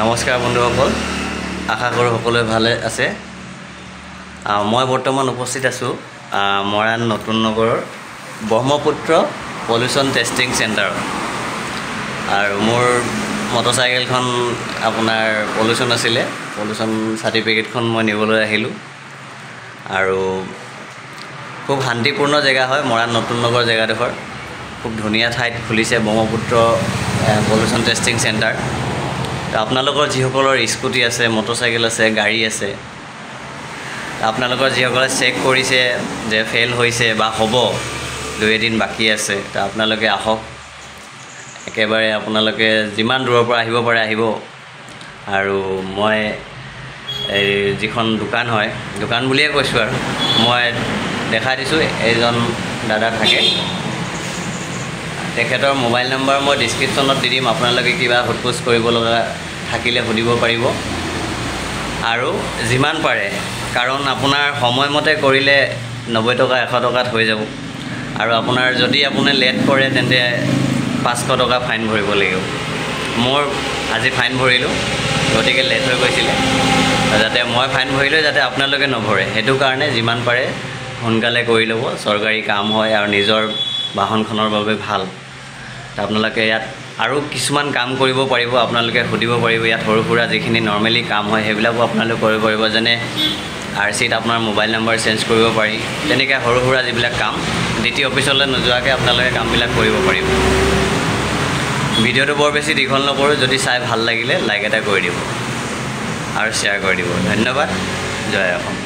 নমস্কাৰ বন্ধুসকল, আশা কৰোঁ সকলোৱে ভালে আছে। মই বৰ্তমান উপস্থিত আছোঁ মৰাণ নতুন নগৰৰ ব্ৰহ্মপুত্ৰ পলিউশ্যন টেষ্টিং চেণ্টাৰত। আৰু মোৰ মটৰচাইকেলখন আপোনাৰ পলিউশ্যন আছিলে, পলিউশ্যন চাৰ্টিফিকেটখন মই নিবলৈ আহিলোঁ। আৰু খুব শান্তিপূৰ্ণ জেগা হয় মৰাণ নতুন নগৰ জেগাডোখৰ। খুব ধুনীয়া ঠাইত খুলিছে ব্ৰহ্মপুত্ৰ পলিউশ্যন টেষ্টিং চেণ্টাৰ। আপোনালোকৰ যিসকলৰ স্কুটি আছে, মটৰচাইকেল আছে, গাড়ী আছে, আপোনালোকৰ যিসকলে চেক কৰিছে যে ফেইল হৈছে বা হ'ব, 2 এদিন বাকী আছে, তো আপোনালোকে আহক। একেবাৰে আপোনালোকে যিমান দূৰৰ পৰা আহিব পাৰে আহিব। আৰু মই এই যিখন দোকান হয়, দোকান বুলিয়ে কৈছোঁ, আৰু মই দেখাই দিছোঁ এইজন দাদা থাকে। তেখেতৰ মোবাইল নম্বৰ মই ডিছক্ৰিপশ্যনত দি দিম, আপোনালোকে কিবা সোধ-পোছ কৰিব লগা থাকিলে সুধিব পাৰিব। আৰু যিমান পাৰে, কাৰণ আপোনাৰ সময়মতে কৰিলে 90 টকা 100 টকাত হৈ যাব। আৰু আপোনাৰ যদি আপুনি লেট কৰে তেন্তে 500 টকা ফাইন ভৰিব লাগিব। মোৰ আজি ফাইন ভৰিলোঁ, গতিকে লেট হৈ গৈছিলে, যাতে মই ফাইন ভৰিলোঁ যাতে আপোনালোকে নভৰে, সেইটো কাৰণে যিমান পাৰে সোনকালে কৰি ল'ব। চৰকাৰী কাম হয় আৰু নিজৰ বাহনখনৰ বাবে ভাল। আপোনালোকে ইয়াত আৰু কিছুমান কাম কৰিব পাৰিব, আপোনালোকে সুধিব পাৰিব। ইয়াত সৰু সুৰা যিখিনি নৰ্মেলি কাম হয় সেইবিলাকো আপোনালোকে কৰিব পাৰিব, যেনে RCত আপোনাৰ মোবাইল নম্বৰ চেঞ্জ কৰিব পাৰি। তেনেকৈ সৰু সুৰা যিবিলাক কাম DT অফিচলৈ নোযোৱাকৈ আপোনালোকে কামবিলাক কৰিব পাৰিব। ভিডিঅ'টো বৰ বেছি দীঘল নকৰোঁ, যদি চাই ভাল লাগিলে লাইক এটা কৰি দিব আৰু শ্বেয়াৰ কৰি দিব। ধন্যবাদ। জয় অসম।